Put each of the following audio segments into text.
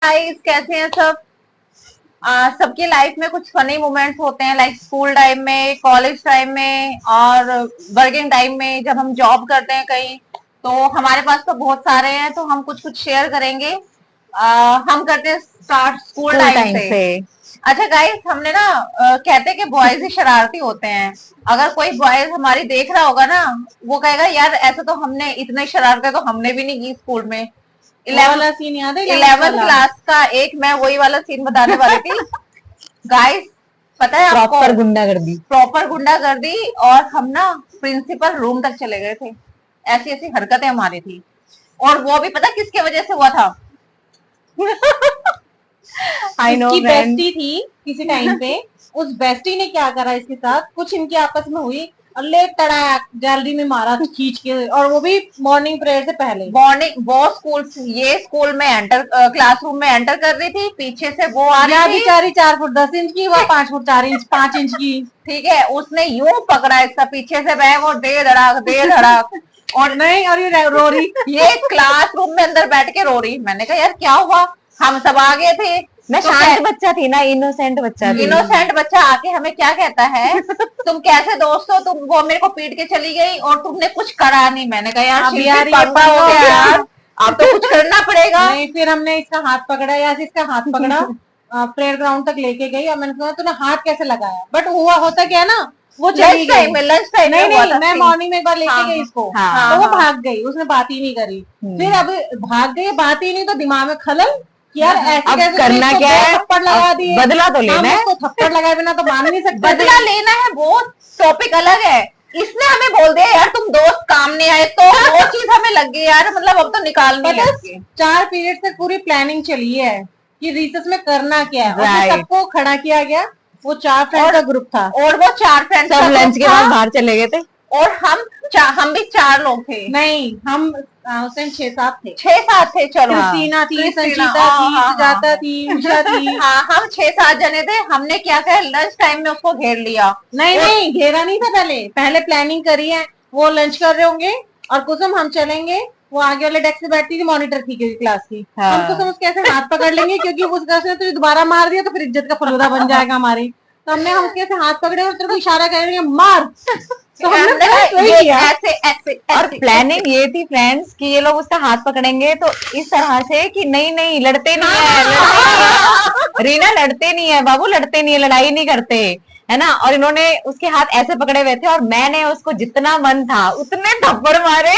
Guys, कैसे हैं सब। सबकी लाइफ में कुछ फनी मोमेंट्स होते हैं, लाइक स्कूल टाइम में, कॉलेज टाइम में और वर्किंग टाइम में, जब हम जॉब करते हैं कहीं। तो हमारे पास तो बहुत सारे हैं, तो हम कुछ कुछ शेयर करेंगे। हम करते हैं start school school time time से। से। अच्छा गाइस, हमने ना कहते हैं कि बॉयज ही शरारती होते हैं। अगर कोई बॉयज हमारी देख रहा होगा ना, वो कहेगा यार ऐसा तो हमने इतने शरारतें तो हमने भी नहीं की स्कूल में। वो वाला सीन याद है 11th इलेवेंथ वाला। क्लास का एक मैं वही वाला सीन बताने वाली थी गाइस। पता है आपको, प्रॉपर गुंडागर्दी। प्रॉपर गुंडागर्दी। और हम ना प्रिंसिपल रूम तक चले गए थे। ऐसी ऐसी हरकतें हमारी थी। और वो भी पता किसके वजह से हुआ था। आई नो इसकी फ्रेंड। बेस्टी थी किसी टाइम पे। उस बेस्टी ने क्या करा, इसके साथ कुछ इनकी आपस में हुई और ले तड़ाक गैलरी में मारा खींच के, और वो भी मॉर्निंग प्रेयर से पहले। मॉर्निंग वो स्कूल, ये स्कूल में एंटर, क्लासरूम में एंटर कर रही थी, पीछे से वो आ या रही थी। बेचारी 4 फुट 10 इंच की, वह 5 फुट 4 इंच 5 इंच की। ठीक है, उसने यूं पकड़ा इसका पीछे से बैग और दे धड़ाक दे धड़ाक। और नहीं, और ये रो रही। ये क्लासरूम में अंदर बैठ के रो रही। मैंने कहा यार क्या हुआ, हम सब आ गए थे। मैं तो शांत बच्चा थी ना, इनोसेंट बच्चा थी। इनोसेंट बच्चा आके हमें क्या कहता है, तुम कैसे दोस्त हो, तुम वो मेरे को पीट के चली गई और तुमने कुछ करा नहीं। मैंने कहा यार अब शिल्पी यार ये पंगा हो गया यार, अब तो कुछ करना पड़ेगा। नहीं, फिर हमने इसका हाथ पकड़ा, या इसका हाथ पकड़ा प्रेयर ग्राउंड तक लेके गई, और मैंने कहा तूने हाथ कैसे लगाया, बट हुआ होता क्या ना, वो चली गई। लंच टाइम में नहीं हुआ नहीं, था मैं सीन। मॉर्निंग में एक बार लेके हाँ, गई इसको, हाँ, तो वो हाँ। भाग गई, उसने बात ही नहीं करी। फिर अब भाग गई, बात ही नहीं, तो दिमाग में खलल कि यार ऐसे अब कैसे, करना इसको क्या दो है? थप्पड़ लगा अब दिए। बदला तो हम लेना है। इसको थप्पड़ लगाए बिना तो मान नहीं सकते। बदला लेना है वो टॉपिक अलग है। इसने हमें बोल दिया यार तुम दोस्त काम नहीं आए, तो वो चीज हमें लग गई यार, मतलब अब तो निकालनी है पता इसकी। 4 पीरियड तक पूरी प्लानिंग चली है कि रिसेस में करना क्या है, और फिर Right. सबको खड़ा किया गया। वो 4 फ्रेंड का ग्रुप था, और वो 4 फ्रेंड्स सब लंच के बाद बाहर चले गए थे। और हम भी 4 लोग थे। नहीं हम उस टाइम 6-7 थे। 6-7 थे, चलो। क्रिस्टीना थी, क्रिस्टीना, संचिता थी, हाँ, सुजाता हाँ, थी, उषा थी। हाँ, हम 6-7 जने थे। हमने क्या किया, लंच टाइम में उसको घेर लिया। नहीं नहीं, घेरा नहीं था। पहले पहले प्लानिंग करी है, वो लंच कर रहे होंगे और कुसुम हम चलेंगे। वो आगे वाले डेस्क से बैठती थी, मॉनिटर थी क्योंकि क्लास की। हाँ। हम कुसुम उसके ऐसे हाथ पकड़ लेंगे, क्योंकि उसने तुझे दोबारा मार दिया तो फिर इज्जत का फलूदा बन जाएगा हमारी। तो हमने हम उसके ऐसे हाथ पकड़े और तेरे को इशारा करेंगे मार। तो हमने first वही किया। ऐसे ऐसे और ऐसे प्लानिंग ये थी फ्रेंड्स कि ये लोग उसका हाथ पकड़ेंगे तो इस तरह से कि नहीं नहीं लड़ते नहीं है, लड़ते नहीं है रीना, लड़ते नहीं है बाबू, लड़ते नहीं है, लड़ाई नहीं करते है ना। और इन्होंने उसके हाथ ऐसे पकड़े हुए थे और मैंने उसको जितना मन था उतने थप्पड़ मारे।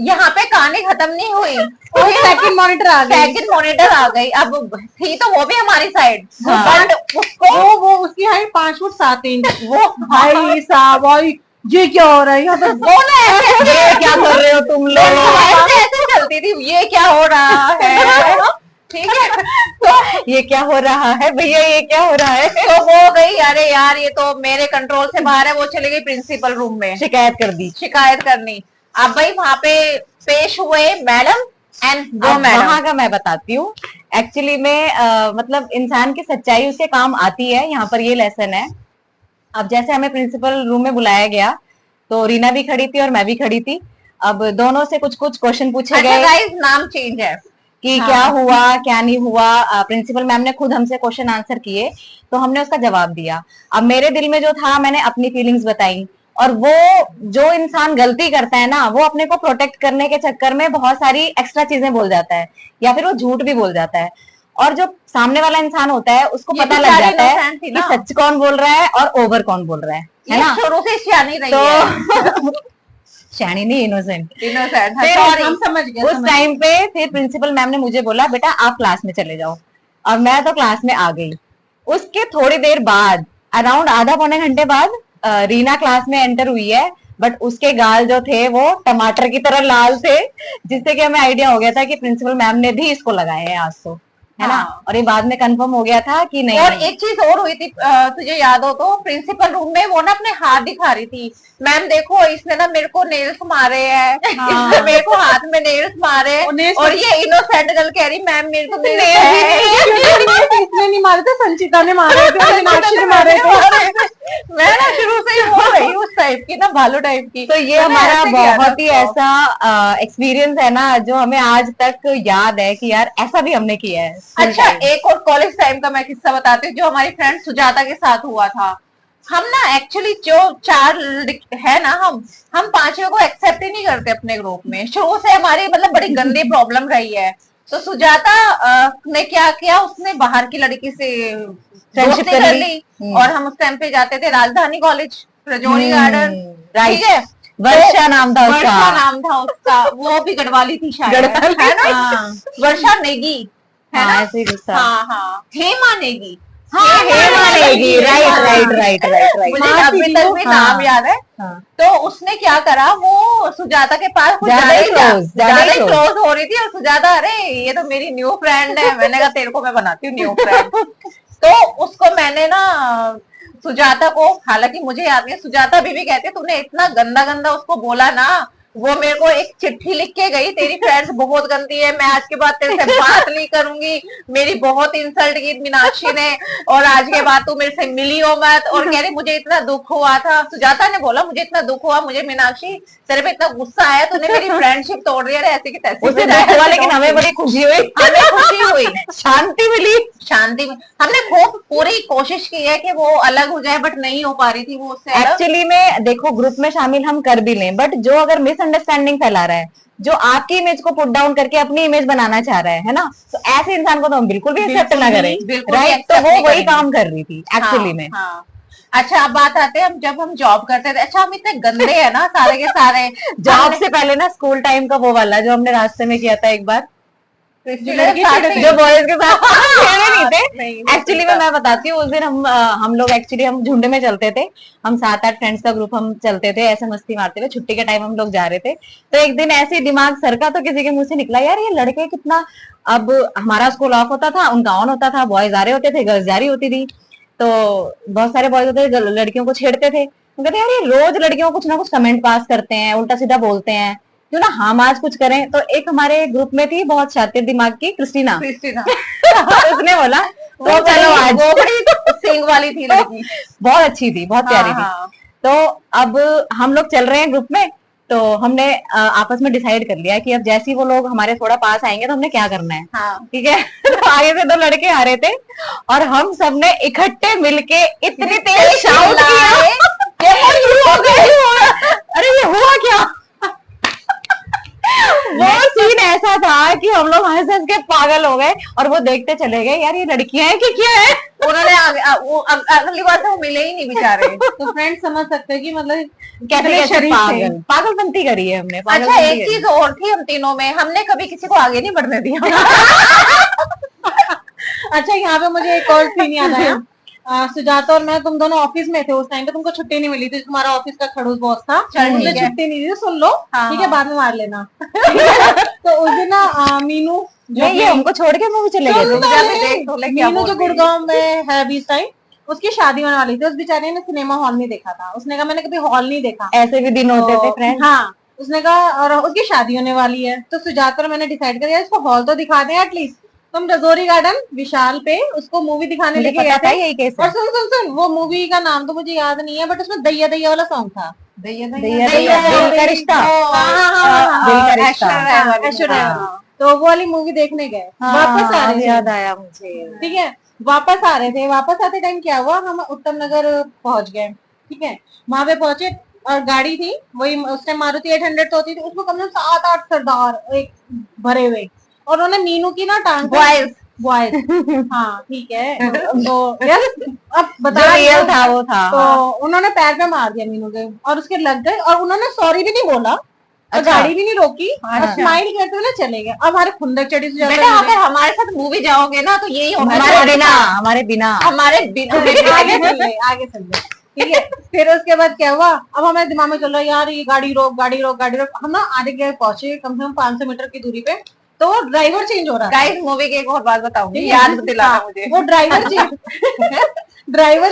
यहाँ पे कहानी खत्म नहीं हुई। और सेकंड मॉनिटर आ गई। सेकंड मॉनिटर आ गई। अब थी तो वो भी हमारी साइड, हाँ। बट उसको वो उसकी हाइट 5 फुट 7 इंच। वो भाई साहब, भाई ये क्या हो रहा है यहाँ पे। वो ना ऐसे ये क्या कर रहे हो तुम लोग? ऐसे ऐसे चलती थी, ये क्या हो रहा है। ठीक है, तो ये क्या हो रहा है भैया, ये क्या हो रहा है? तो हो गई, अरे यार ये तो मेरे कंट्रोल से बाहर है। वो चली गई प्रिंसिपल रूम में शिकायत कर दी। शिकायत करनी। अब भाई वहां पे पेश हुए मैडम एंड वो अब मैडम। वहां का मैं बताती हूँ। एक्चुअली में मतलब इंसान की सच्चाई उसके काम आती है, यहाँ पर ये लेसन है। अब जैसे हमें प्रिंसिपल रूम में बुलाया गया तो रीना भी खड़ी थी और मैं भी खड़ी थी। अब दोनों से कुछ कुछ क्वेश्चन पूछे अच्छा गए गाइस, नाम चेंज है कि हाँ। क्या हुआ क्या नहीं हुआ। प्रिंसिपल मैम ने खुद हमसे क्वेश्चन आंसर किए तो हमने उसका जवाब दिया। अब मेरे दिल में जो था, मैंने अपनी फीलिंग्स बताई। और वो जो इंसान गलती करता है ना, वो अपने को प्रोटेक्ट करने के चक्कर में बहुत सारी एक्स्ट्रा चीजें बोल जाता है, या फिर वो झूठ भी बोल जाता है। और जो सामने वाला इंसान होता है उसको ये पता लग बेचारी जाता है innocent थी कि ना। सच कौन बोल रहा है और ओवर कौन बोल रहा है ये ना। शुरू से सियानी रही तो है। शैनी नहीं, इनोसेंट। इनोसेंट, फिर सॉरी। हम समझ गए। उस टाइम पे फिर प्रिंसिपल मैम ने मुझे बोला बेटा आप क्लास में चले जाओ, और मैं तो क्लास में आ गई। उसके थोड़ी देर बाद, अराउंड आधा पौने घंटे बाद, रीना क्लास में एंटर हुई है। बट उसके गाल जो थे वो टमाटर की तरह लाल थे, जिससे कि हमें आइडिया हो गया था कि प्रिंसिपल मैम ने भी इसको लगाए हैं आज तो। है ना। हाँ। और ये बाद में कंफर्म हो गया था कि नहीं। और एक चीज और हुई थी, तुझे याद हो तो प्रिंसिपल रूम में वो ना अपने हाथ दिखा रही थी, मैम देखो इसने ना मेरे को नेल्स मारे हैं, इसने मेरे को हाथ में नेल्स मारे हैं, और ये इनोसेंट गर्ल कह रही मैम मेरे को इसने नहीं मारे थे, संचिता ने मारे थे, मीनाक्षी ने मारे थे। मैं ना शुरू से ही हो रही उस टाइप की ना, भालू टाइप की। तो ये हमारा बहुत ही ऐसा एक्सपीरियंस है ना जो हमें आज तक याद है कि यार ऐसा भी हमने किया है। अच्छा, एक और कॉलेज टाइम का मैं किस्सा बताती हूँ जो हमारी फ्रेंड सुजाता के साथ हुआ था। हम ना एक्चुअली जो 4 है ना, हम 5वें को एक्सेप्ट ही नहीं करते अपने ग्रुप में, शुरू से हमारी मतलब बड़ी गंदी प्रॉब्लम रही है। तो सुजाता ने क्या किया, उसने बाहर की लड़की से फ्रेंडशिप दोस्ती कर ली, और हम उस टाइम पे जाते थे राजधानी कॉलेज, रजौरी गार्डन, ठीक है। वर्षा नाम था उसका। वर्षा नाम था उसका, वो भी गढ़वाली थी शायद, है ना। वर्षा नेगी, है ना, ऐसे ही कुछ था। हाँ हाँ, हेमा नेगी, हेमा नेगी, राइट। मुझे अभी तक भी नाम याद है। तो उसने क्या करा, वो सुजाता के पास कुछ ज्यादा ही क्लोज हो रही थी, और सुजाता अरे ये तो मेरी न्यू फ्रेंड है, मैंने कहा तेरे को मैं बनाती हूँ न्यू फ्रेंड। तो उसको मैंने ना सुजाता को, हालांकि मुझे याद नहीं, सुजाता भी कहते तूने इतना गंदा गंदा उसको बोला ना, वो मेरे को एक चिट्ठी लिख के गई, तेरी फ्रेंड्स बहुत गंदी है, मैं आज के बाद तेरे से बात नहीं करूंगी, मेरी बहुत इंसल्ट की मीनाक्षी ने, और आज के बाद तू मेरे से मिली हो मत। और कह रही मुझे इतना दुख हुआ था, सुजाता ने बोला मुझे इतना दुख हुआ, मुझे मीनाक्षी तेरे पे इतना गुस्सा आया, तूने मेरी फ्रेंडशिप तोड़ दी, ऐसे की तैसे। लेकिन हमें बड़ी खुशी हुई, शांति मिली, शांति में हमने खूब पूरी कोशिश की है कि वो अलग हो जाए, बट नहीं हो पा रही थी वो उससे। एक्चुअली में देखो, ग्रुप में शामिल हम कर भी लें, बट जो अगर मिसअंडरस्टैंडिंग फैला रहा है, जो आपकी इमेज को पुट डाउन करके अपनी इमेज बनाना चाह रहा है ना, तो ऐसे इंसान को तो हम बिल्कुल भी एक्सेप्ट ना करें, राइट। तो वो वही काम कर रही थी एक्चुअली में। अच्छा, अब बात आते हैं जब हम जॉब करते थे। अच्छा, हम इतने गंदे हैं ना सारे के सारे। जॉब से पहले ना स्कूल टाइम का वो वाला जो हमने रास्ते में किया था एक बार, जो बॉयज के साथ नहीं थे। एक्चुअली में मैं बताती हूँ, उस दिन हम लोग एक्चुअली हम झुंड में चलते थे, हम 7-8 फ्रेंड्स का ग्रुप हम चलते थे, ऐसे मस्ती मारते हुए, छुट्टी के टाइम हम लोग जा रहे थे। तो एक दिन ऐसे दिमाग सरका, तो किसी के मुंह से निकला यार ये लड़के कितना, अब हमारा स्कूल ऑफ होता था, उनका ऑन होता था, बॉयज आ रहे होते थे, गर्ल्स जा रही होती थी। तो बहुत सारे बॉयज होते थे लड़कियों को छेड़ते थे, कहते यार ये रोज लड़कियों को कुछ ना कुछ कमेंट पास करते हैं, उल्टा सीधा बोलते हैं, क्यों ना हम आज कुछ करें। तो एक हमारे ग्रुप में थी बहुत शातिर दिमाग की क्रिस्टीना उसने बोला तो चलो आज, वो बड़ी सिंग वाली थी लड़की, बहुत अच्छी थी, बहुत प्यारी थी। तो अब हम लोग चल रहे हैं ग्रुप में, तो हमने आपस में डिसाइड कर लिया कि अब जैसे ही वो लोग हमारे थोड़ा पास आएंगे तो हमने क्या करना है, ठीक है। तो आगे से 2 लड़के आ रहे थे, और हम सबने इकट्ठे मिलके इतनी तेज शाउट किया, अरे ये हुआ क्या। वो सीन ऐसा था कि हम लोग हंस हंस के पागल हो गए, और वो देखते चले गए यार ये लड़कियां हैं कि क्या है। उन्होंने अगली बार से वो मिले ही नहीं बेचारे। तो फ्रेंड समझ सकते हैं कि मतलब कैसे पागलपंती करी है हमने। अच्छा, एक चीज और थी हम तीनों में, हमने कभी किसी को आगे नहीं बढ़ने दिया। अच्छा, यहाँ पे मुझे एक और सीन याद आया। सुजाता और मैं, तुम दोनों ऑफिस में थे उस टाइम पे, तुमको छुट्टी नहीं मिली थी, तुम्हारा ऑफिस का खड़ूस बॉस था, मुझे छुट्टी नहीं दी, सुन लो, ठीक है, बाद में मार लेना। तो उस दिन ना मीनू जो ये हमको छोड़ के मूवी चले गए, मीनू जो गुड़गांव में है अभी इस टाइम, उसकी शादी होने वाली थी, उस बेचारे ने सिनेमा हॉल नहीं देखा था, उसने कहा मैंने कभी हॉल नहीं देखा, ऐसे भी दिन होते थे फ्रेंड। हाँ, उसने कहा, और उसकी शादी होने वाली है, तो सुजाता और मैंने डिसाइड कर इसको हॉल तो दिखा दें एटलीस्ट। तुम रजौरी गार्डन विशाल पे उसको मूवी दिखाने लेके गए थे, यही केस। और सुन वो मूवी का नाम तो मुझे याद नहीं है, बट उसमें दैया दैया वाला सॉन्ग था, दिल का रिश्ता, तो वो वाली मूवी देखने गए, वापस आ रहे थे, याद आया मुझे, ठीक है, वापस आ रहे थे, वापस आते टाइम क्या हुआ, हम उत्तम नगर पहुंच गए, ठीक है, वहां पे पहुंचे, और गाड़ी थी वही उस टाइम मारुति 800 तो होती थी, उसको कम से कम 7-8 सरदार एक भरे हुए, और उन्होंने मीनू की ना टांग बॉयज हाँ ठीक है, तो यार अब बता था वो था, तो उन्होंने पैर पे मार दिया मीनू के, और उसके लग गए, और उन्होंने सॉरी भी नहीं बोला, और गाड़ी भी नहीं रोकी, और स्माइल करते हुए चले गए। अब हमारे खुंदक चढ़ी से बेटा, अगर हमारे साथ मूवी जाओगे ना तो यही होगा, हमारे बिना आगे चल गए, ठीक है। फिर उसके बाद क्या हुआ, अब हमारे दिमाग में चल रहा है यार ये गाड़ी रोक गाड़ी रोक गाड़ी रोक, हम ना आगे गए पहुंचे, कम से कम 500 मीटर की दूरी पे तो ड्राइवर चेंज हो रहा था। गाइस मूवी की एक और बात बताऊंगी, याद दिलाना मुझे। वो ड्राइवर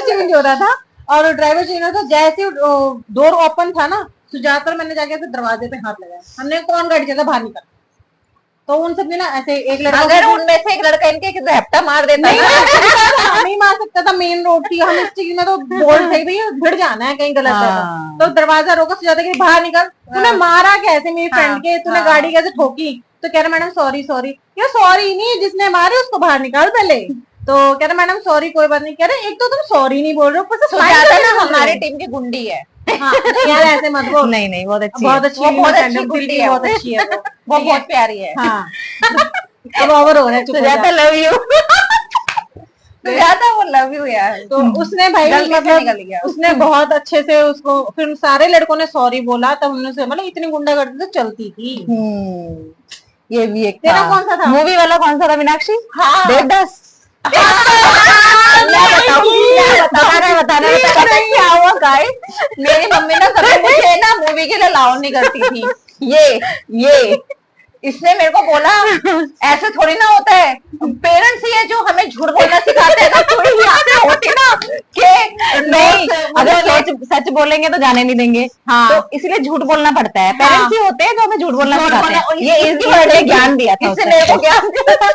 चेंज हो रहा था, और ड्राइवर चेंज हो रहा था, जैसे डोर ओपन था ना, सुजाता और मैंने जाके ऐसे दरवाजे पे हाथ लगाया, हमने कौन गाड़ी चला बाहर निकल, तो उन सब ने ना ऐसे एक लड़का, अगर उनमें से एक लड़का इनके झपटा मार देता नहीं, ना, नहीं मार सकता था, मेन रोड थी, हम इस चीज में तो बोल थे भैया भिड़ जाना है कहीं गलत है हाँ। तो दरवाजा रोका, सुजाता कि बाहर निकल, तूने मारा कैसे मेरी फ्रेंड के, तूने गाड़ी कैसे ठोकी, तो कह रहा मैडम सॉरी सॉरी, ये सॉरी नहीं, जिसने मारे उसको बाहर निकाल पहले, तो कह रहा मैडम सॉरी कोई बात नहीं, कह रहे एक तो तुम सॉरी नहीं बोल रहे हो, ऊपर से smile सुजाता नहीं ना बोल रहे हमारी हो। टीम की गुंडी है। हाँ, यार ऐसे मत बोल, नहीं नहीं, बहुत अच्छी बहुत है। अच्छी वो बहुत है, अच्छी दिल गुंडी की है बहुत वो। अच्छी है वो, वो बहुत प्यारी है। हाँ अब ओवर हो रहा है, चुप हो जा। Sujata love you. सुजाता वो लव यू यार। तो उसने भाई गलती से मतलब निकल गया। उसने बहुत अच्छे से उसको, फिर सारे लड़कों ने सॉरी बोला, तब हमने उसे, मतलब इतनी गुंडागर्दी तो चलती थी। ये भी एक तेरा था। कौन सा था? मूवी वाला कौन सा था मीनाक्षी? हाँ। देवदास। बताना क्या हुआ गाइस, मेरी मम्मी ना कभी मुझे ना मूवी के लिए अलाउ नहीं करती थी। ये इसने मेरे को बोला ऐसे थोड़ी ना होता है, पेरेंट्स ही है जो हमें झूठ बोलना सिखाते हैं ना, थोड़ी यहाँ से होती ना कि नहीं, अगर सच बोलेंगे तो जाने नहीं देंगे। हाँ। तो इसलिए झूठ बोलना पड़ता है। हाँ। पेरेंट्स ही होते हैं जो हमें झूठ बोलना झूठ सिखाते बोलना- हैं। ये इसकी वजह से ज्ञान दिया था इससे उसने। मेरे को ज्ञान दिया।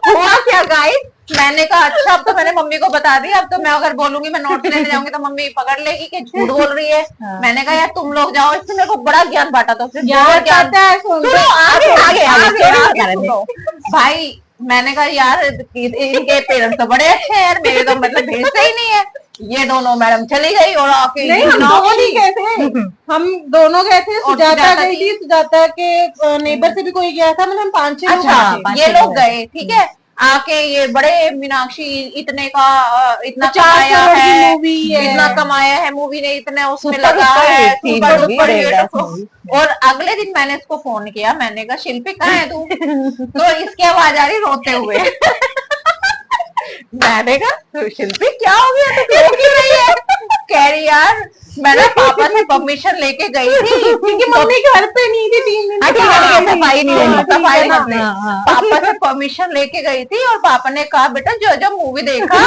हुआ क्या गाइस, मैंने कहा अच्छा अब तो मैंने मम्मी को बता दिया, अब तो मैं अगर बोलूंगी मैं नोट लेने जाऊंगी तो मम्मी पकड़ लेगी कि झूठ बोल रही है। हाँ। मैंने कहा यार तुम लोग जाओ, इससे मेरे को बड़ा ज्ञान बांटा था उसने, यार बहुत ज्ञान। पता है, सुन सुनो आगे आगे आगे स्टोरी आगे बता रहे थे। सुनो। भाई मैंने कहा यार इनके पेरेंट्स तो बड़े अच्छे हैं यार, मेरे तो मतलब भेजते ही नहीं है। ये दोनों मैडम चली गई और आके नहीं, हम दोनों नहीं गए थे, हम दोनों गए थे, सुजाता गई थी, सुजाता के नेबर से भी कोई गया था, मतलब हम 5-6 लोग अच्छा गए थे। ये लोग गए, ठीक है। आके ये बड़े मीनाक्षी इतने का इतना 50 कमाया करोड़ की है, मूवी है। इतना कमाया है मूवी ने, इतना उसमें सुपर लगा डुपर है, हिट थी super movie, duper Devdas hit. Movie. और अगले दिन मैंने इसको फोन किया, मैंने कहा शिल्पी कहाँ है तू? तो इसकी आवाज आ रही रोते हुए। मैंने कहा तो शिल्पी क्या हो गया, तू रो क्यों रही है? कह रही यार मैंने पापा से परमिशन लेके गई थी क्योंकि मम्मी घर पे नहीं थी 3 दिन हाँ, ठीक है, ठीक है, सफाई नहीं हाँ, होनी। सफाई ठीक है करने। हाँ, हाँ। पापा से परमिशन लेके गई थी और पापा ने कहा बेटा जो जो मूवी देखा,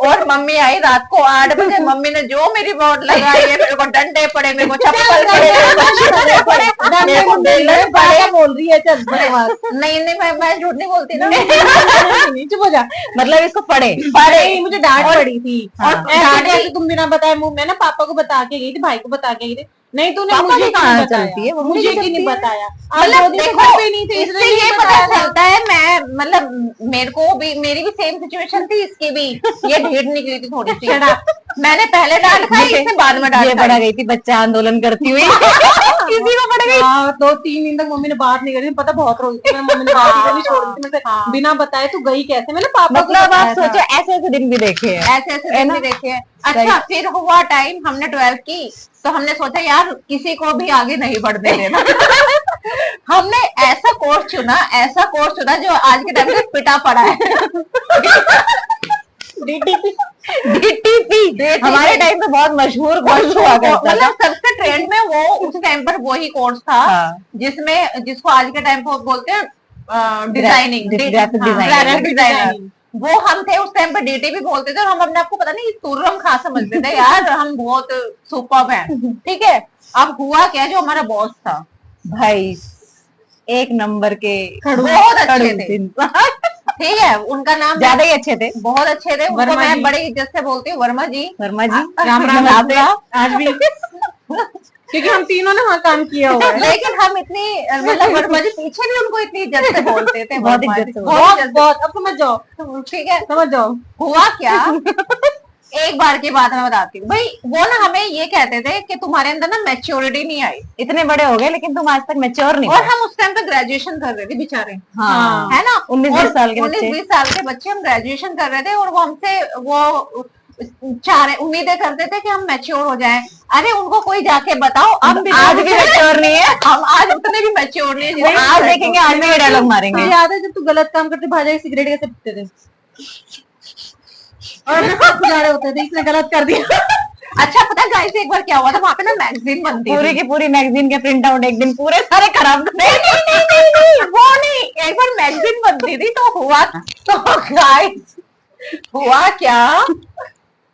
और मम्मी आई रात को 8 बजे, मम्मी ने जो मेरी बोर्ड लगाई है, मेरे को डंडे पड़े, मेरे को चप्पल पड़े, मेरे को छींटे पड़े, मेरे को बेलन पड़े। बोल रही है, चल बकवास। नहीं नहीं मैं झूठ नहीं बोलती ना। नहीं, चुप हो जा। मतलब इसको पढ़े। नहीं, मुझे डांट पड़ी थी, हाँ। और डांट ऐसे तुम बिना बताए मुंह, मैं ना पापा को बता के गई थी, भाई को बता के गई थी, नहीं तूने पापा मुझे की क्यों कहाँ नहीं चलती है? बताया, वो मुझे मुझे क्यों नहीं चलती है। बताया, मतलब आप 2 दिन से देखो, घर पे नहीं थे, इसलिए इससे ये नहीं पता बताया ना। चलता है मैं मतलब मेरे को भी, मेरी भी सेम सिचुएशन थी, इसकी भी ये ढीठ निकली थी थोड़ी सी। मैंने पहले डांट खाई, इसने बाद में डांट ये खाई। पढ़ा गई थी बच्चा आंदोलन करती हुई। किसी को पड़ गई। हाँ, 2-3 दिन तक मम्मी ने बात नहीं करी, पता बहुत रोई थी, मैंने मम्मी ने बात नहीं करनी छोड़ दी थी, मेरे से बिना बताए तू गई कैसे, मैंने पापा को मतलब आप बताया था। सोचो ऐसे ऐसे दिन भी देखे हैं। ऐसे ऐसे दिन भी देखे हैं। अच्छा फिर हुआ टाइम, हमने 12th की, तो हमने सोचा यार किसी को भी आगे नहीं बढ़ने देना। हमने ऐसा कोर्स चुना जो आज के टाइम में पिटा पड़ा है। डीटीपी हमारे टाइम पे बहुत मशहूर कोर्स हुआ करता था। मतलब सबसे ट्रेंड में वो उस टाइम पर वही कोर्स था, हाँ। जिसमें जिसको आज के टाइम पर बोलते हैं designing, graphic designing. Graphic designer. वो हम थे उस टाइम पे, डीटीपी बोलते थे, और हम अपने आपको पता नहीं तुर्रम खा समझते थे यार, हम बहुत सुपर्ब हैं, ठीक है। अब हुआ क्या, जो हमारा बॉस था भाई एक नंबर के बहुत अच्छे खड़ूस थे, इंसान। ठीक है, उनका नाम ज्यादा ही अच्छे थे। बहुत अच्छे थे, उनको वर्मा मैं जी। बड़ी इज्जत से बोलती हूँ वर्मा जी। वर्मा जी राम राम नमस्ते। आज भी, क्योंकि हम तीनों ने वहाँ काम किया हुआ है। लेकिन हम इतनी मतलब वर्मा जी पीछे भी उनको इतनी इज्जत से बोलते थे, बहुत वर्मा इज्जत जी, से बहुत इज्जत बहुत, अब समझ जाओ, से, ठीक है। समझ जाओ। हुआ क्या, एक बार की बात मैं बताती हूँ भाई, वो ना हमें ये कहते थे कि तुम्हारे अंदर ना मैच्योरिटी नहीं आई, इतने बड़े हो गए लेकिन तुम आज तक मैच्योर नहीं और हुए। हम उस टाइम पे ग्रेजुएशन कर रहे थे बेचारे, हाँ। है ना, 19-20 साल के बच्चे। 19-20 साल के बच्चे, हम ग्रेजुएशन कर रहे थे, और वो हमसे वो चाह उम्मीदें करते थे कि हम मैच्योर हो जाएं। अरे उनको कोई जाके बताओ, अब आज भी मैच्योर नहीं है। हम आज उतने भी मैच्योर नहीं है जितने आज देखेंगे, आज भी ये डायलॉग मारेंगे। मुझे याद है जब तू गलत काम करते भाजा सिगरेट कैसे पीते थे, और अपने हाथ जा रहे होते थे, इसने गलत कर दिया। अच्छा पता है गाइस एक बार क्या हुआ था, वहां पे ना मैगजीन बनती पूरी थी। की पूरी मैगजीन के प्रिंट आउट एक दिन पूरे सारे खराब कर नहीं नहीं नहीं नहीं नहीं, वो नहीं, एक बार मैगजीन बनती थी तो हुआ, तो गाइस हुआ क्या,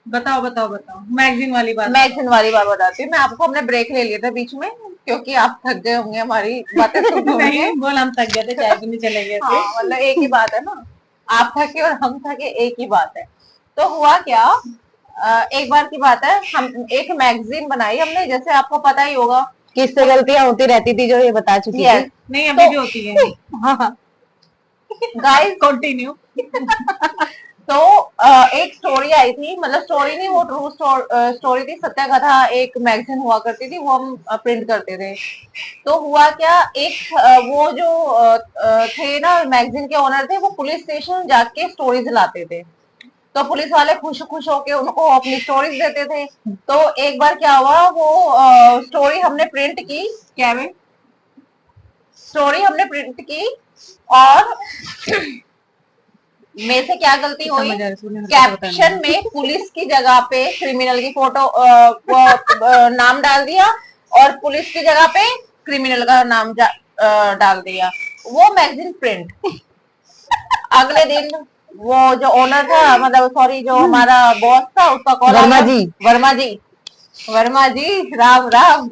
बताओ बताओ बताओ, मैगजीन वाली बात। मैगजीन वाली बात बताती हूँ मैं आपको। हमने ब्रेक ले लिया था बीच में क्योंकि आप थक गए होंगे हमारी बातें सुन सुन के। नहीं बोल, हम थक गए थे, चाय पीने चले गए थे। हाँ मतलब एक ही बात है ना, आप थके और हम थके एक ही बात है। तो हुआ क्या, एक बार की बात है, हम एक मैगजीन बनाई हमने, जैसे आपको पता ही होगा। किससे गलतियां होती रहती थी जो ये बता चुकी यस, थी। नहीं अभी भी होती है। हाँ गाइस कंटिन्यू। तो एक स्टोरी आई थी, मतलब स्टोरी नहीं, वो ट्रू स्टोरी थी, सत्या कथा एक मैगजीन हुआ करती थी, वो हम प्रिंट करते थे। तो हुआ क्या, एक वो जो थे ना मैगजीन के ओनर थे, वो पुलिस स्टेशन जाके स्टोरीज लाते थे। तो पुलिस वाले खुश खुश होके उनको अपनी स्टोरीज देते थे। तो एक बार क्या हुआ, वो स्टोरी हमने प्रिंट की, क्या में स्टोरी हमने प्रिंट की, और में से क्या गलती हुई, कैप्शन में पुलिस की जगह पे क्रिमिनल की फोटो नाम डाल दिया, और पुलिस की जगह पे क्रिमिनल का नाम डाल दिया। वो मैगजीन प्रिंट। अगले दिन वो जो ओनर था, मतलब सॉरी जो हमारा बॉस था, उसका कॉल आ वर्मा गया। जी। वर्मा जी, वर्मा जी, राम राम।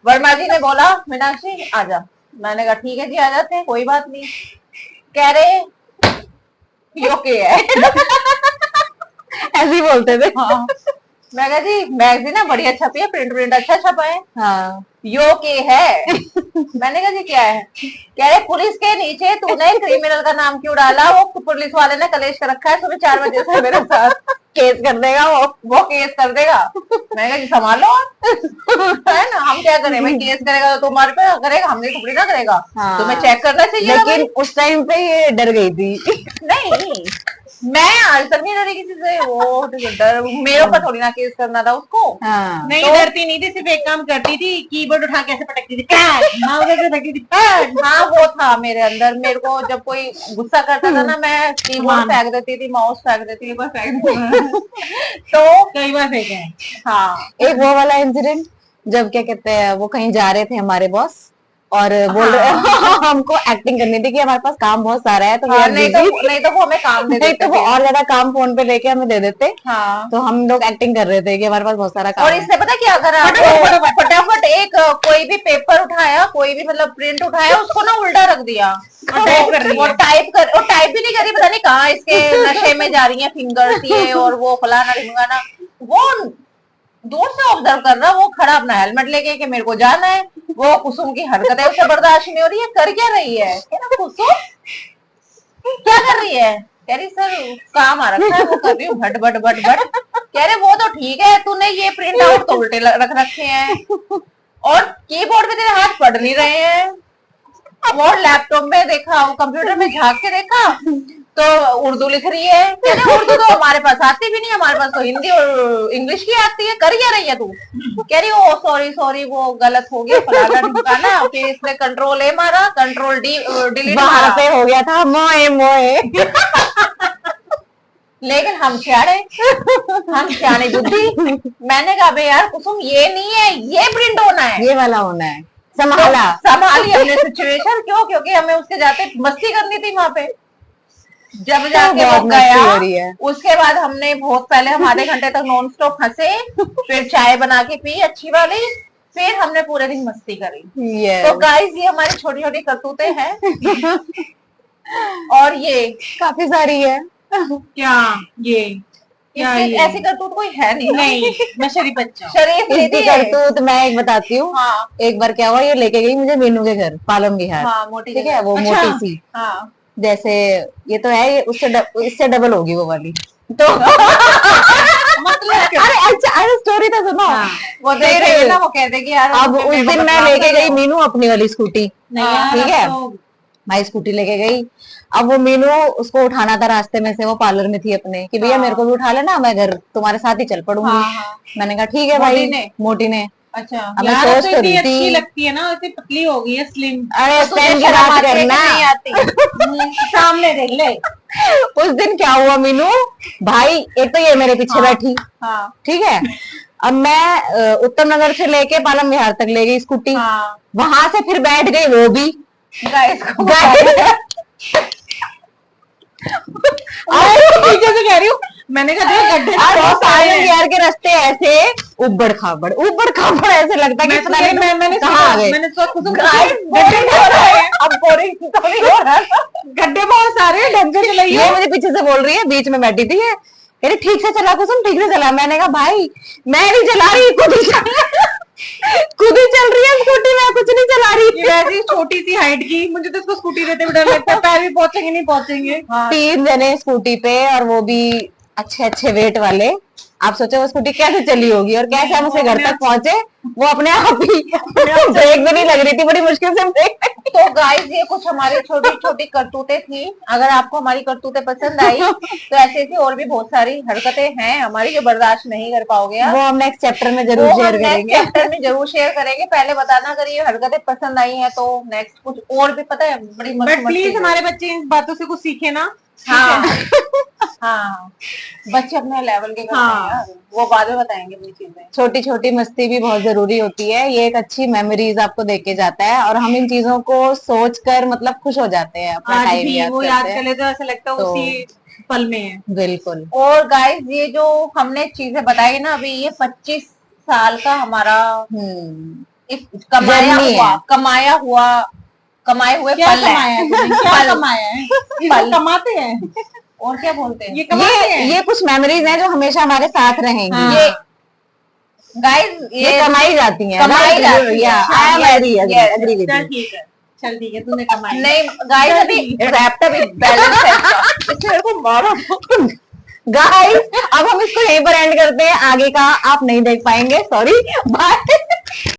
वर्मा जी ने बोला मीनाक्षी आजा। मैंने कहा ठीक है जी आ जाते हैं, कोई बात नहीं। कह रहे ये ओके है। ऐसे ही बोलते थे। हाँ, मैं कहा जी मैगजीन है बढ़िया छपी है, प्रिंट प्रिंट अच्छा छपा है। हाँ यो के है। मैंने कहा जी क्या है, कह रहे पुलिस के नीचे तूने क्रिमिनल का नाम क्यों डाला, वो पुलिस वाले ने कलेश कर रखा है, सुबह 4 बजे से मेरे साथ केस कर देगा, वो केस कर देगा। मैं कहा जी संभालो है ना, हम क्या करें भाई, केस करेगा तो तुम्हारे पे करेगा, हमने थोड़ी ना करेगा। हाँ। तुम्हें चेक करना चाहिए ना भाई। लेकिन उस टाइम पे ये डर गई थी। नहीं, मैं आज तक नहीं डरी किसी से, वो तो डर मेरे ऊपर थोड़ी ना केस करना था उसको। हाँ नहीं तो- डरती नहीं थी, सिर्फ एक काम करती थी, कीबोर्ड उठा के ऐसे पटकती थी, पैड माउस ऐसे पटकती थी, पैड। हाँ वो था मेरे अंदर, मेरे को जब कोई गुस्सा करता था ना, मैं कीबोर्ड सामान। फेंक देती थी, माउस फेंक देती थी, एक बार फेंक तो कई बार फेंके हैं। हाँ एक वो वाला इंसिडेंट, जब क्या कहते हैं वो कहीं जा रहे थे हमारे बॉस, और बोल रहे हमको एक्टिंग करनी थी कि हमारे पास काम बहुत सारा है, तो we हाँ, are नहीं busy। तो वो हमें काम दे नहीं देते तो वो थे। और ज्यादा काम फोन पे लेके हमें दे देते। हाँ, तो हम लोग एक्टिंग कर रहे थे कि हमारे पास बहुत सारा काम और है। इससे पता क्या करा, फटाफट एक कोई भी पेपर उठाया, कोई भी मतलब प्रिंट उठाया, उसको ना उल्टा रख दिया, और टाइप कर रही है। और टाइप भी नहीं करी, पता नहीं कहाँ इसके नशे में जा रही है फिंगर्स ये और वो फलाना ढिमकाना। वो दूर से ऑब्जर्व कर रहा, वो खड़ा अपना हेलमेट लेके कि मेरे को जाना है। वो कुसुम की हरकतें उसे बर्दाश्त नहीं हो रही है, कर क्या रही है, कह ना कुसुम क्या कर रही है, कह रही सर काम आ रखा है वो कर रही हूँ, भट भट भट भट। कह रहे वो तो ठीक है, तूने ये प्रिंट आउट तो उल्टे रख रखे हैं, और कीबोर्ड पे तेरे हाथ पढ़ नहीं रहे हैं। और लैपटॉप में देखा, कंप्यूटर में झांक के देखा तो उर्दू लिख रही है। कह रहे उर्दू तो हमारे पास आती भी नहीं, हमारे पास तो हिंदी और इंग्लिश की आती है, कर क्या रही है तू। कह रही ओ सॉरी वो गलत हो गया फलाना ढिमकाना। फिर इसने कंट्रोल ए मारा, कंट्रोल डी डिलीट वहां मारा। पे हो गया था मोए मोए। लेकिन हम सियाने बुद्धि। मैंने कहा बे यार कुसुम ये नहीं है, ये प्रिंट होना है, ये वाला होना है, संभाला। तो संभाली हमने सिचुएशन। क्यों, क्योंकि हमें उसके जाते मस्ती करनी थी वहां पे। जब जाके वो बहुत मस्ती हो गया, रही है। उसके बाद हमने बहुत पहले हम आधे घंटे तक नॉन स्टॉप हंसे, फिर चाय बना के पी अच्छी वाली, फिर हमने पूरे दिन मस्ती करी। Yes। तो गाइस ये हमारी छोटी छोटी करतूतें हैं। और ये काफी सारी है। क्या ये क्या इसकी ये ऐसी करतूत कोई है नहीं। नहीं, मैं शरीफ बच्चा हूँ। शरीफ इसकी लेती है। करतूत मैं एक बताती हूँ। हाँ एक बार क्या हुआ, ये लेके गई मुझे मीनू के घर पालम बिहार। हाँ, मोटी ठीक है, वो अच्छा। मोटी सी, हाँ जैसे ये तो है, ये इससे डबल होगी वो वाली। तो मतलब क्या? अरे अच्छा, अरे स्टोरी तो सुनो। हाँ। वो देखेगी ना, वो कह देगी यार अब उस दिन मैं लेके गई मीनू अपनी वाली स्कूटी, नहीं हाँ, यार, ठीक है। अब तो भाई स्कूटी लेके गई। अब वो मीनू, उसको उठाना था रास्ते में से, वो पार्लर में थी अपने, कि भैया हाँ। मेरे को भी उठा लेना, मैं घर तुम्हारे साथ ही चल पड़ूंगी। हाँ हाँ, मैंने कहा ठीक है मोटी भाई। ने? मोटी ने। अच्छा अब मैं यार सोच तो तो इतनी रही अच्छी थी, लगती है ना, इतनी पतली हो गई है, स्लिम। अरे तो उस तुझे टाइम की शर्म बात आती है कि करना। नहीं आती? सामने देख ले। उस दिन क्या हुआ मीनू, भाई एक तो ये मेरे पीछे हाँ। बैठी, हाँ ठीक है। अब मैं उत्तम नगर से लेके पालम विहार तक ले गई स्कूटी, हाँ वहां से फिर बैठ गई वो भी गाइस को पीछे से कह रही हूँ, मैंने कहा देख गड्ढे और वो बहुत सारे पालम हैं। विहार के रास्ते ऐसे उबड़ खाबड़ ऐसे लगता है कि पता नहीं मैंने कहाँ आ गए। मैंने सोचा खुद गाइस बोरिंग हो रहा है, अब बोरिंग तो नहीं हो रहा। गड्ढे बहुत सारे हैं, ढंग से चलाइए। ये मुझे पीछे से बोल रही है, बीच में बैठी थी ये, कह रही ठीक से चला कुसुम, ठीक से चला। मैंने कहा भाई मैं नहीं चला रही, खुद ही चल रही है स्कूटी, मैं कुछ नहीं चला ये रही। वैसे ही छोटी सी हाइट की, मुझे तो इसको स्कूटी देते हुए डर लगता है, पैर भी पहुंचेंगे नहीं पहुंचेंगे। हाँ 3 जने स्कूटी पे, और वो भी अच्छे वेट वाले। आप सोचो वो स्कूटी कैसे चली होगी और कैसे हम उसे घर तक पहुंचे। वो अपने आप ही ब्रेक भी नहीं लग रही थी, बड़ी मुश्किल से ब्रेक। तो गाइस ये कुछ हमारी छोटी छोटी करतूतें थी। अगर आपको हमारी करतूतें पसंद आई तो ऐसे ऐसी और भी बहुत सारी हरकतें हैं हमारी जो बर्दाश्त नहीं कर पाओगे आप। वो हम नेक्स्ट चैप्टर में वो जरूर हम शेयर नेक्स्ट करेंगे। चैप्टर में जरूर शेयर करेंगे। पहले बताना अगर ये हरकतें पसंद आई हैं तो नेक्स्ट कुछ और भी पता है बड़ी मस्त बट प्लीज हमारे बच्चे इन बातों से कुछ सीखे ना। हाँ हाँ बच्चे अपने लेवल के करते हाँ। हैं यार, वो बाद में बताएंगे अपनी चीजें। छोटी छोटी मस्ती भी बहुत जरूरी होती है, ये एक अच्छी मेमोरीज आपको देके जाता है, और हम इन चीजों को सोच कर मतलब खुश हो जाते हैं, अपना आज टाइम भी याद वो याद करते हैं। कर ले तो ऐसा लगता है तो- उसी पल में है। बिल्कुल। और गाइस ये जो हमने चीजें बताई ना अभी, ये 25 साल का हमारा इस कमाया हुआ कमाए हुए क्या पल कमाया है। है तुमने? क्या पल। कमाया है? पल। इसको कमाते हैं, और क्या बोलते हैं ये कमाते हैं। ये कुछ मेमोरीज हैं जो हमेशा हमारे साथ रहेंगी। हाँ। ये गाइस ये कमाई जाती हैं, कमाई जाती है। I am agree Yes, with चल यू। ठीक है, चल ठीक है, तूने कमाया। नहीं गाइस अभी रैप्ट अभी बैलेंस है इसका। इसमें मेरे को मारो। गाइस अब हम इसको यहीं पर एंड करते हैं, आगे का आप नहीं देख पाएंगे, सॉरी बाय।